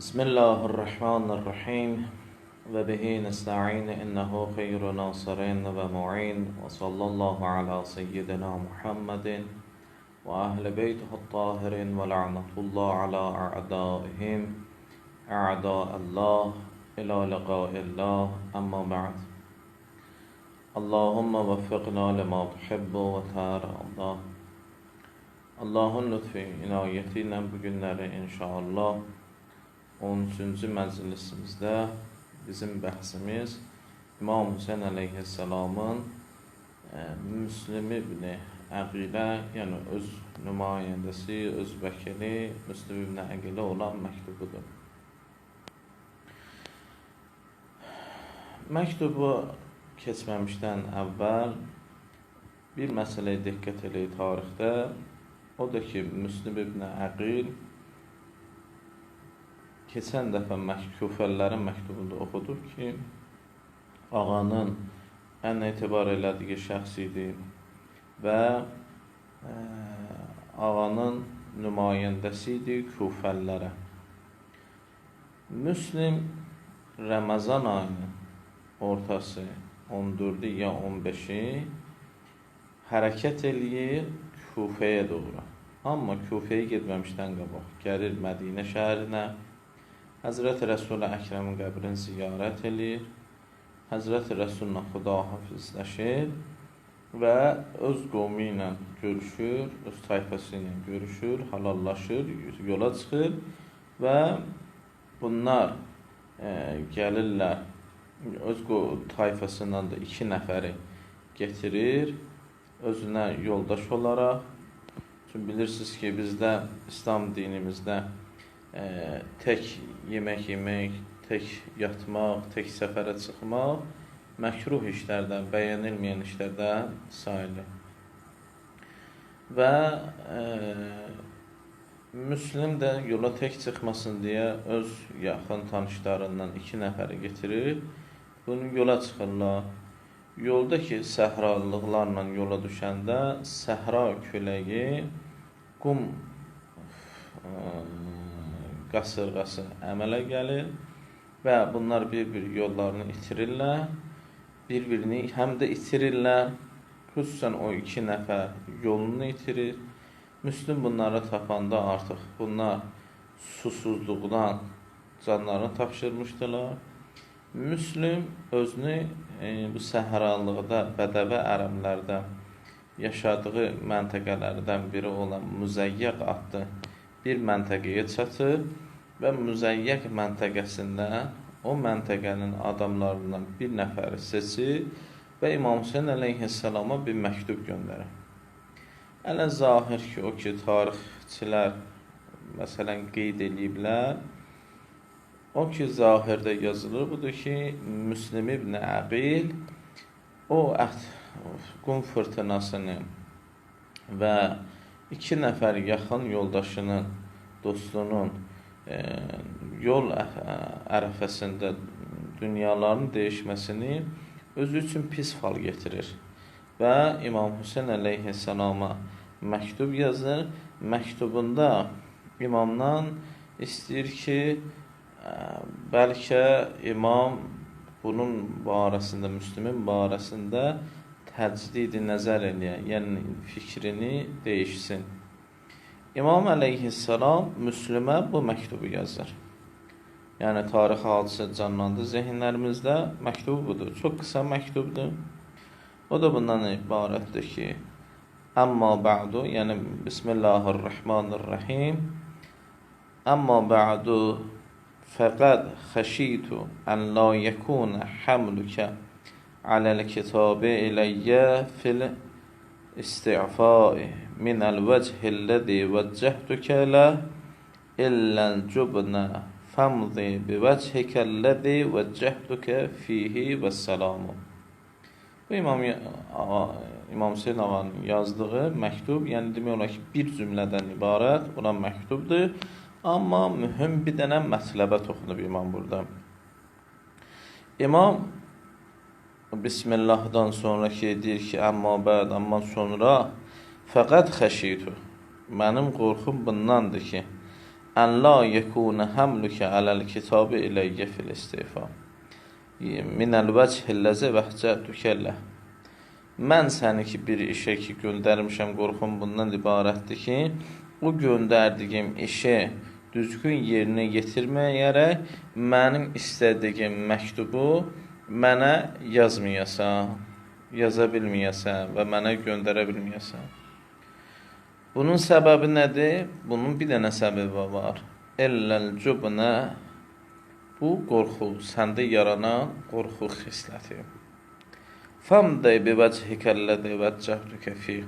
بسم الله الرحمن الرحيم وبه نستعين إنه خير ناصر ومعين وصلى الله على سيدنا محمد وأهل بيته الطاهرين ولعنة الله على أعدائهم أعداء الله إلى لقاء الله أما بعد اللهم وفقنا لما تحب وترضى. Allahın lütfi inayəti ilə bu günləri inşallah 13-cü məclisimizdə bizim bəhsimiz İmam Hüseyn əleyhissalamın Müslim ibn Əqilə, yəni öz nümayəndəsi, öz vəkili Müslim ibn Əqilə olan məktubudur. Məktubu keçməmişdən əvvəl bir məsələyə diqqət edək tarixdə. O da ki, Müslim ibn Əqil keçən dəfə Küfəlilərin məktubunda oxuduq ki, ağanın ən etibar elədiyi şəxs idi və ağanın nümayəndəsi idi Küfəlilərə. Müslim Ramazan ayının ortası 14-ü ya 15-i hərəkət eləyir Küfəyə doğru. Amma Küfəyə getməmişdən qabaq gəlir Mədinə şəhərinə, Həzrət Rəsul Əkrəmin qəbrini ziyarət edir, Həzrət Rəsulla xudahafizləşir və öz qovmu ilə görüşür, öz tayfası ilə görüşür, halallaşır, yola çıxır və bunlar gəlirlər, öz tayfasından da 2 nəfəri getirir, özünə yoldaş olaraq. Çünki bilirsiniz ki, bizdə İslam dinimizdə tək yemək yemək, tək yatmaq, tək səfərə çıxmaq məkruh işlərdən, bəyənilməyən işlərdən sayılır. Və Müslim də yola tək çıxmasın deyə öz yaxın tanışlarından 2 nəfəri getirir, bunu yola çıxırlar. Yolda ki, səhralıqlarla yola düşəndə səhra küləyi qum qasırğası əmələ gəlir və bunlar bir-bir yollarını itirirlər, bir-birini həm də itirirlər, xüsusən o 2 nəfər yolunu itirir. Müslim bunları tapanda artıq bunlar susuzluqdan canlarını tapşırmışdılar. Müslim özünü bu səhralıqda, bədəvi ərəblərdə yaşadığı məntəqələrdən biri olan Müzəyyəq adlı bir məntəqəyə çatır və Müzəyyəq məntəqəsində o məntəqənin adamlarından bir nəfəri seçir və İmam Hüseyn əleyhissalama bir məktub göndərir. Hələ zahir ki, o ki, tarixçilər məsələn qeyd ediblər, o ki, zahirdə yazılır, budur ki, Müslim ibn Əqil o qum fırtınasını və 2 nəfər yaxın yoldaşının, dostunun yol ərəfəsində dünyaların dəyişməsini özü üçün pis fal getirir. Və İmam Hüseyn əleyhissalama məktub yazır. Məktubunda imamdan istəyir ki, bəlkə imam bunun barəsində, Müslimin barəsində təcdid-i nəzər eləyər, yəni fikrini dəyişsin. İmam əleyhissalam Müslimə bu məktubu yazır. Yəni, tarixi hadisə canlandı zehinlərimizdə, məktubu budur. Çox qısa məktubdur. O da bundan ibarətdir ki, Əmmə bə'du, yəni Bismillahirrahmanirrahim, Əmmə bə'du فقد خشيت أن لا يكون حملك على الكتاب إلي في الاستعفاء من الوجه الذي وجهتك له إلا الجبن فامضي بوجهك الذي وجهتك فيه والسلام. Bu İmam Hüseyn ağanın yazdığı məktub, yəni demək olar ki, bir cümlədən ibarət olan məktubdur. Amma mühüm bir dənə mətləbə toxunub imam burada. İmam Bismillahdan sonraki deyir ki, əmmə bəd, amma sonra fəqət xəşitu, mənim qorxum bundandır ki, ən la yekuna hamluka aləl kitabı iləyyə fil istifa minəl vəchilləzə vəhcətükəllə. Mən səni ki bir işə ki göndərmişəm, qorxum bundan ibarətdir ki, o göndərdiyim işi düzgün yerinə yetirməyərək mənim istədiyim məktubu mənə yazmayasan, yaza bilməyəsən və mənə göndərə bilməyəsən. Bunun səbəbi nədir? Bunun bir dənə səbəbi var. Elləl cübnə, bu qorxu, səndə yaranan qorxu xisləti. Famday bi vəchikəllədi vəccəhdükə fi.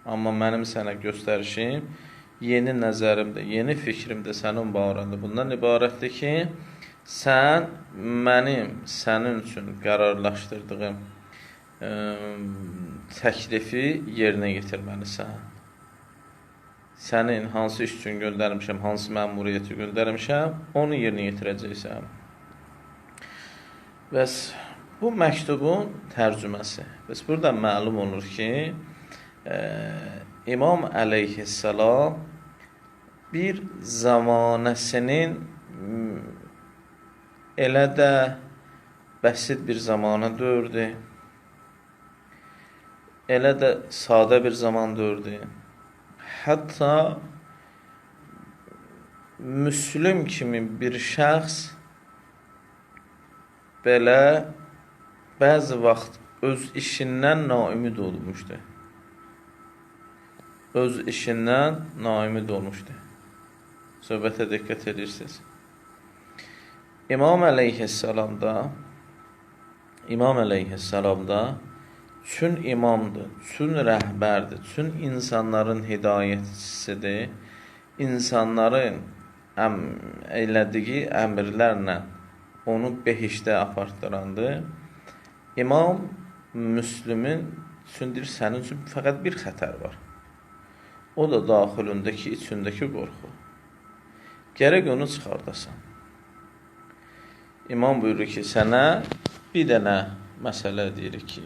Amma mənim sənə göstərişim, yeni nəzərimdə, yeni fikrimdə sənin barəndə bundan ibarətdir ki, sən mənim sənin üçün qərarlaşdırdığım təklifi yerinə yetirməlisən. Sənin hansı iş üçün göndərmişəm, hansı məmuriyyəti göndərmişəm, onu yerinə yetirəcəksən. Bəs bu məktubun tərcüməsi. Bəs burada məlum olur ki, İmam əleyhissalam bir zamanəsinin elə də bəsit bir zamana dördü, elə də sadə bir zaman dördü. Hətta Müslüm kimi bir şəxs belə bəzi vaxt öz işindən naümid olmuşdu. Öz işindən naümid olmuşdu. Söhbətə diqqət edirsiniz. İmam əleyhissalam da çün imamdır, çün rəhbərdir, çün insanların hidayətçisidir, insanların elədiyi əmrlərlə onu behişdə apartdırandır. İmam Müslümin üçündür, sənin üçün fəqət bir xətər var. O da daxilindəki, içindəki qorxu. Gərək onu çıxardasan. İmam buyurur ki, sənə bir dənə məsələ deyirik ki,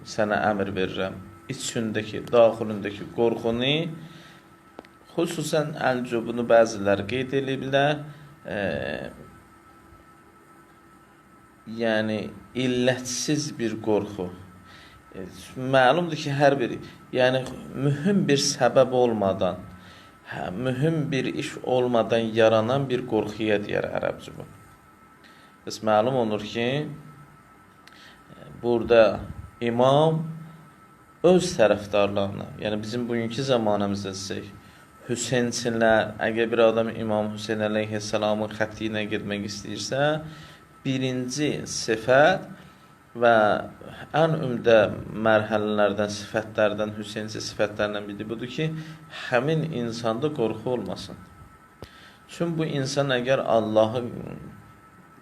sənə əmr verirəm. İçindəki, daxilindəki qorxunu, xüsusən əl-cübunu bəzilər qeyd ediblər, yəni illətsiz bir qorxu. Məlumdur ki, hər biri, yəni mühüm bir səbəb olmadan, mühüm bir iş olmadan yaranan bir qorxuya deyər ərəbcə bu. Bəs məlum olur ki, burada imam öz tərəfdarlarına, yəni bizim bugünkü zamanımızda desək, Hüseynçilər, əgər bir adam İmam Hüseyn əleyhissalamın xətti ilə getmək istəyirsə, birinci sifət və ən ümdə mərhələlərdən, sifətlərdən, Hüseynçi sifətlərdən biri budur ki, həmin insanda qorxu olmasın. Çünki bu insan əgər Allahı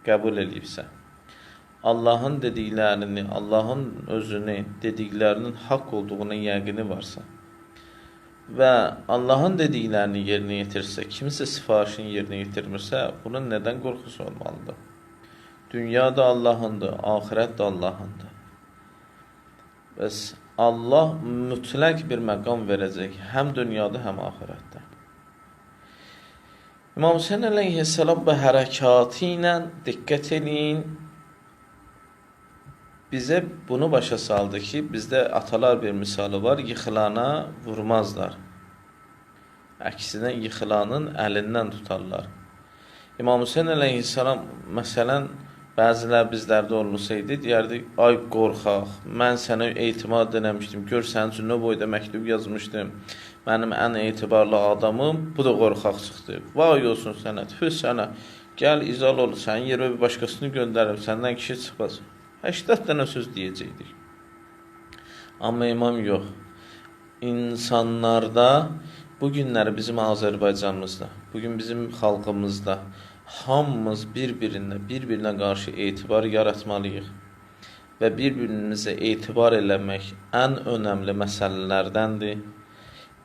qəbul edibsə, Allahın dediklərini, Allahın özünü dediklərinin haqq olduğuna yəqini varsa və Allahın dediklərini yerinə yetirsə, kimsə sifarişini yerinə yetirmirsə, bunun nədən qorxusu olmalıdır? Dünya da Allahındır, ahirət də Allahındır. Bəs Allah mütləq bir məqam verəcək, həm dünyada, həm ahirətdə. İmam Hüseyn əleyhissalam bu hərəkatı ilə diqqət edin, bizə bunu başa saldı ki, bizdə atalar bir misalı var, yıxılana vurmazlar. Əksinə yıxılanın əlindən tutarlar. İmam Hüseyn əleyhissalam, məsələn, bəzilər bizlərdə olmasaydı, deyərdik, ay qorxaq, mən sənə etimad eləmişdim, gör sənin üçün nə boyda məktub yazmışdım, mənim ən etibarlı adamım, bu da qorxaq çıxdı. Vay olsun sənə, tüfü sənə, gəl izal ol, sənin yerə bir başqasını göndərib, səndən kişi çıxmaz. 80 dənə söz deyəcəkdik. Amma imam yox. İnsanlarda, bugünləri bizim Azərbaycanımızda, bugün bizim xalqımızda hamımız bir-birinə qarşı etibar yaratmalıyıq və bir-birimizə etibar eləmək ən önəmli məsələlərdəndir.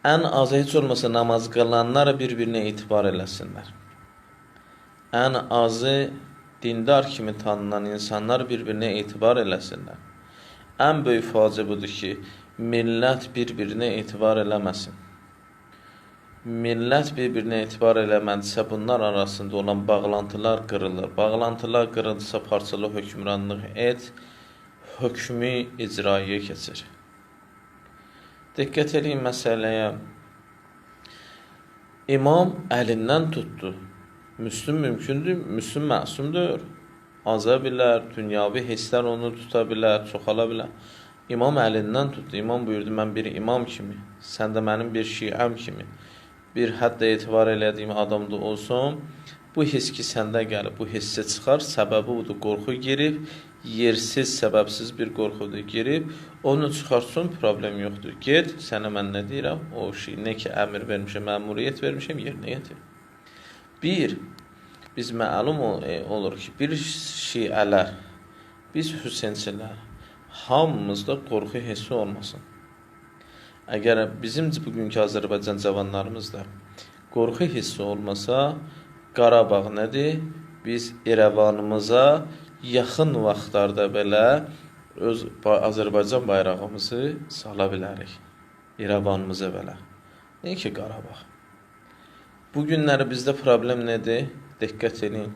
Ən azı heç olmasa namaz qılanlar bir-birinə etibar eləsinlər. Ən azı dindar kimi tanınan insanlar bir-birinə etibar eləsinlər. Ən böyük faciə budur ki, millət bir-birinə etibar eləməsin. millət bir-birinə etibar eləmədisə, bunlar arasında olan bağlantılar qırılır. Bağlantılar qırılırsa parçalı hökmranlıq et, hökmü icraya keçir. Diqqət edin məsələyə. İmam əlindən tutdu. Müslüm mümkündür, Müslüm məsumdur. Aza bilər, dünyavi hisslər onu tuta bilər, çoxala bilər. İmam əlindən tutdu. İmam buyurdu, mən bir imam kimi, sən də mənim bir şiəm kimi, bir həddə etibar elədiyim adamda olsun. Bu his ki, səndə gəlib, bu hissi çıxar, səbəbi budur, qorxu girib, yersiz, səbəbsiz bir qorxudur girib, onu çıxarsın, problem yoxdur. Get, sənə mən nə deyirəm, o şey, nə ki, əmr vermişəm, məmuriyyət vermişəm, yerinə yetir. Bir, biz məlum olur ki, bir şiələr, biz Hüseynçilər, hamımızda qorxu hissi olmasın. Əgər bizim bugünkü Azərbaycan cavanlarımızda qorxu hissi olmasa, Qarabağ nədir? Biz İrəvanımıza yaxın vaxtlarda belə öz Azərbaycan bayrağımızı sala bilərik. İrəvanımıza belə. Nəyə ki, Qarabağ? Bu günləri bizdə problem nədir? Diqqət edin.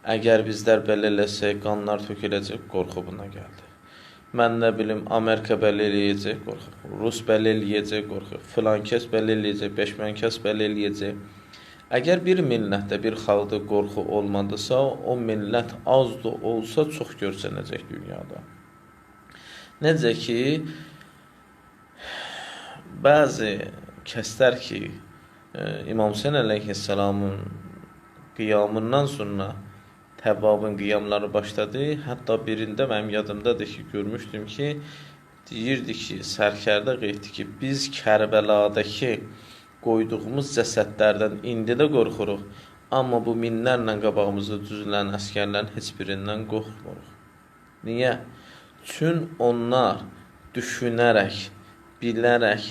Əgər bizlər belə eləsək, qanlar töküləcək, qorxu buna gəldi. Mən nə bilim, Amerika belə eləyəcək, qorxu. Rus belə eləyəcək, qorxu. Filan kəs belə eləyəcək, beşmən kəs belə eləyəcək. Əgər bir millətdə, bir xalqda qorxu olmadısa, o millət az da olsa çox görsənəcək dünyada. Necə ki, bəzi kəslər ki, İmam Hüseyn əleyhisselamın qiyamından sonra Təbbabın qiyamları başladı. Hətta birində mənim yadımdadır ki, görmüşdüm ki, deyirdi ki, sərkərdə qeyddi ki, biz Kərbəladakı qoyduğumuz cəsədlərdən indi də qorxuruq. Amma bu minlərlə qabağımızda düzülən əskərlərin heç birindən qorxmuruq. Niyə? Çün onlar düşünərək, bilərək,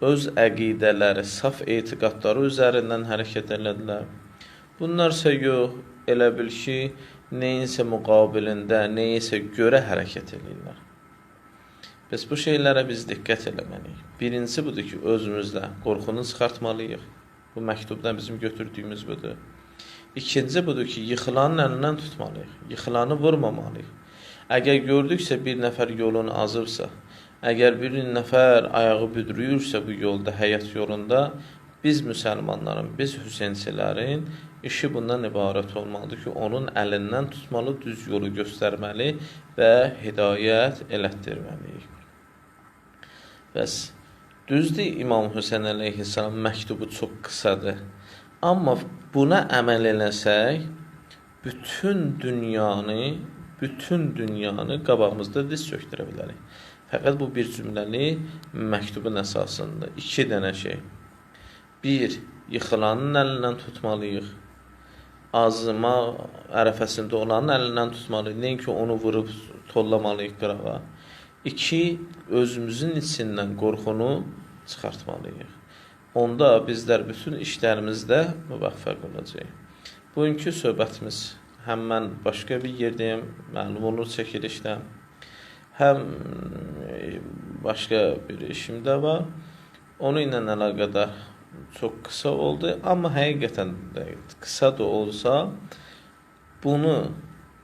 öz əqidələri, saf etiqadları üzərindən hərəkət elədilər. Bunlarsa yox, elə bil ki, neyinsə müqabilində, neyinsə görə hərəkət edirlər. Bəs bu şeylərə biz diqqət eləməliyik. Birincisi budur ki, özümüzdə qorxunu çıxartmalıyıq. Bu məktubdan bizim götürdüyümüz budur. İkinci budur ki, yıxılanın əlindən tutmalıyıq. Yıxılanı vurmamalıyıq. Əgər gördüksə bir nəfər yolunu azıbsa, əgər bir nəfər ayağı büdrüyürsə bu yolda, həyat yolunda, biz müsəlmanların, biz Hüseynçilərin işi bundan ibarət olmalıdır ki, onun əlindən tutmalı, düz yolu göstərməli və hidayət elətdirməliyik. Bəs düzdür, İmam Hüseyn əleyhisselam məktubu çox qısadır. Amma buna əməl eləsək, bütün dünyanı qabağımızda diz çöktürə bilərik. Fəqət bu bir cümləli məktubun əsasında 2 dənə şey. 1. Yıxılanın əlindən tutmalıyıq. Azıma ərəfəsində olanın əlindən tutmalıyıq. Nəinki onu vurub tollamalıyıq qırağa. 2. Özümüzün içindən qorxunu çıxartmalıyıq. Onda bizlər bütün işlərimizdə müvəffəq olacaq. Bugünkü söhbətimiz həm mən başqa bir yerdəyim, məlum olur çəkilişdə, həm başqa bir işim də var. Onu ilə əlaqədar çox qısa oldu, amma həqiqətən də qısa da olsa, bunu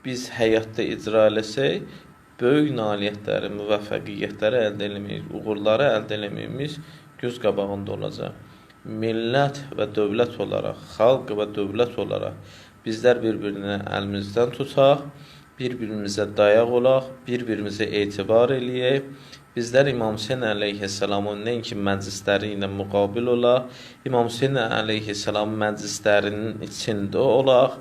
biz həyatda icra eləsək, böyük nailiyyətləri, müvəffəqiyyətləri əldə eləməyik, uğurları əldə eləməyimiz göz qabağında olacaq. Millət və dövlət olaraq, xalq və dövlət olaraq bizlər bir-birinə əlimizdən tutaq, bir-birimizə dayaq olaq, bir-birimizə etibar eləyək. Bizlər İmam Hüseyn əleyhisselamın nəinki məclisləri ilə müqabil olaq, İmam Hüseyn əleyhisselamın məclislərinin içində olaq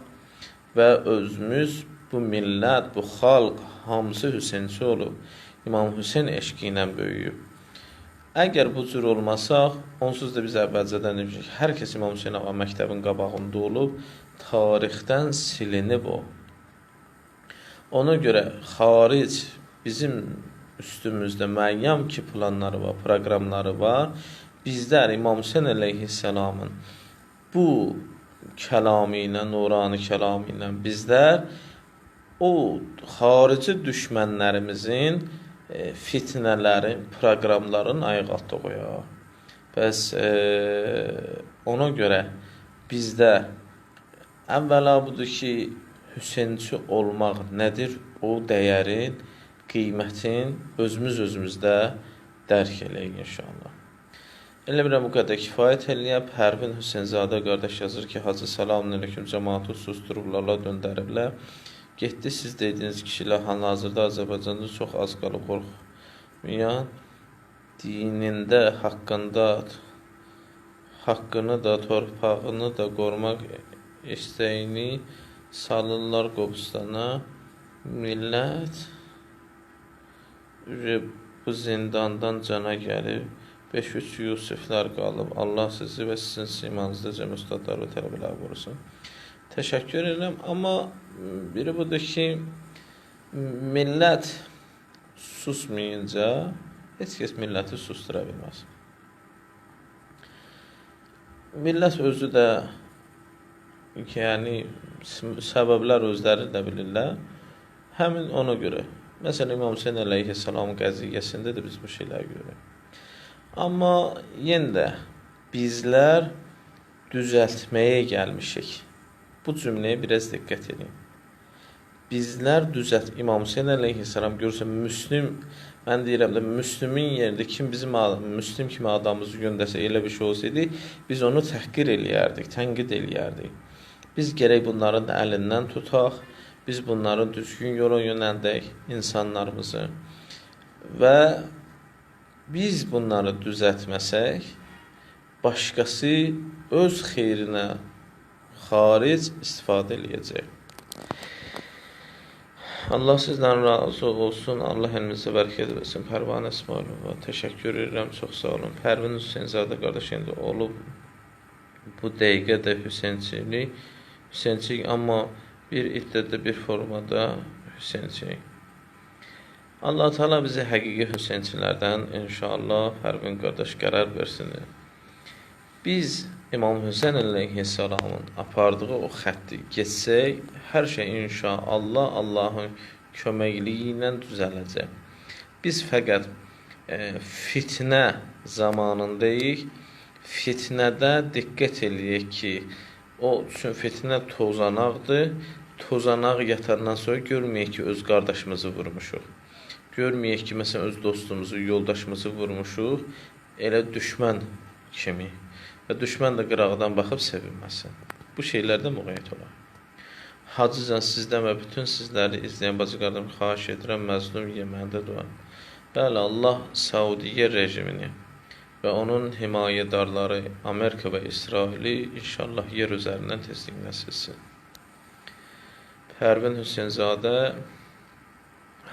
və özümüz bu millət, bu xalq hamısı Hüseynçi olub, İmam Hüseyn eşqi ilə böyüyüb. Əgər bu cür olmasaq, onsuz da biz əvvəlcədən demişik, hər kəs İmam Hüseyn ağa məktəbin qabağında olub, tarixdən silinib o. Ona görə xaric bizim üstümüzdə müəyyən ki planları var, proqramları var. Bizlər İmam Hüseyn əleyhisselamın bu kəlamı ilə, nurani kəlamı ilə bizlər o xarici düşmənlərimizin fitnələrin, proqramların ayaq altında qoyaq. Bəs Ona görə bizdə əvvəla budur ki, Hüseynçi olmaq nədir? O dəyərin, qiymətin özümüzdə dərk eləyik inşallah. Elə biləm bu qədər kifayət eləyib. Pərvin Hüseynzadə qardaş yazır ki, Hacı selamun aleyküm, cəmaatı susturublarla, döndəriblər. Getdi siz dediyiniz kişilər hal-hazırda Azərbaycanda çox az qalıb qorxmayan, dinində, haqqını da, torpağını da qorumaq istəyini salırlar Qobustana. Millət bu zindandan cana gəlib. 5-3 Yusiflər qalıb. Allah sizi və sizin simanızda cəm ustadlar və tələbələr qorusun. Təşəkkür edirəm. Amma biri budur ki, millət susmayınca heç kəs milləti sustura bilməz. Millət özü də yəni səbəblər özləri də bilirlər. Həmin ona görə. Məsələn, İmam Hüseyn əleyhissalam qəziyyəsində də biz bu şeyləri görürük. Amma yenə də bizlər düzəltməyə gəlmişik. Bu cümləyə biraz diqqət edin. Bizlər İmam Hüseyn əleyhissalam görürsə, Müslim, mən deyirəm də, Müslimin yerində kim bizim Müslim kimi adamımızı göndərsə, elə bir şey olsaydı, biz onu təhqir eləyərdik, tənqid eləyərdik. Biz gərək bunların əlindən tutaq, biz bunların düzgün yola yönəldək insanlarımızı və biz bunları düzəltməsək, başqası öz xeyrinə xaric istifadə eləyəcək. Allah sizdən razı olsun. Allah əlinizə bərəkət versin. Pərvanə İsmailova təşəkkür edirəm. Çox sağ olun. Pərvin Hüseynzadə qardaş indi olub bu dəqiqə də Hüseynçilik, amma bir iddədə, bir formada Hüseynçilik. Allah Teala bizi həqiqi Hüseynçilərdən inşallah Pərvin qardaş qərar versin. Biz İmam Hüseyn əleyhissalamın apardığı o xətti geçsək, hər şey inşallah Allahın köməkliyi ilə düzələcək. Biz fəqət fitnə zamanındayıq. Fitnədə diqqət eləyək ki, o üçün fitnə tozanaqdır. Tozanaq yatandan sonra görməyək ki, öz qardaşımızı vurmuşuq. Görməyək ki, məsələn, öz dostumuzu, yoldaşımızı vurmuşuq, elə düşmən kimi. Və düşmən də qıraqdan baxıb sevinməsin. Bu şeylərdən müğayyət olaq. Hacıcan sizdən və bütün sizləri izləyən bacı qardaşım xahiş edirəm, məzlum yeməndə dua. Bəli, Allah Saudiyyə rejimini və onun himayədarları Amerika və İsraili inşallah yer üzərindən tezliklə silsin. Pərvin Hüseynzadə,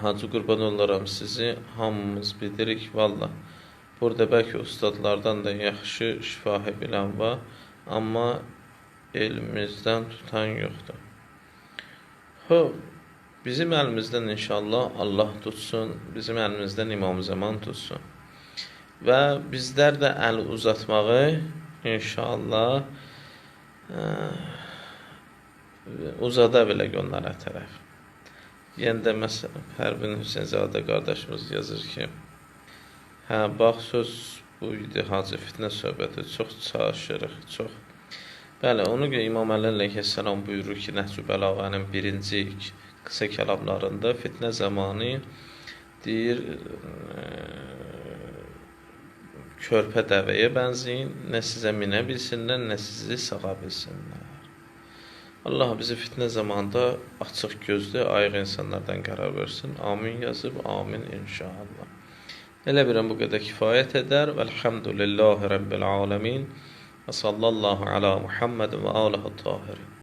Hacı qurban olaram sizi, hamımız bilirik, valla. Burada bəlkə ustadlardan da yaxşı şifahi bilən var, amma elimizdən tutan yoxdur. Bizim əlimizdən inşallah Allah tutsun, bizim əlimizdən İmam Zaman tutsun. Və bizlər də əl uzatmağı inşallah uzada bilək onlara tərəf. Yenə də məsələn, Pərvin Hüseynzadə qardaşımız yazır ki, bax söz bu idi, Hacı fitnə söhbəti, çox çalışırıq, çox. Bəli, ona görə İmam Əli əleyhissalam buyurur ki, Nəhcü Bəlağənin birinci qısa kəlamlarında fitnə zamanı deyir, körpə dəvəyə bənzəyin, nə sizə minə bilsinlər, nə sizi sağa bilsinlər. Allah bizi fitnə zamanında açıq gözlü, ayıq insanlardan qərar versin. Amin yazıb, amin inşallah. Elə biləm bu qədər kifayət edər. Vəlhamdülillahi Rabbil aləmin. Və sallallahu ala Muhammed və alihi tahirin.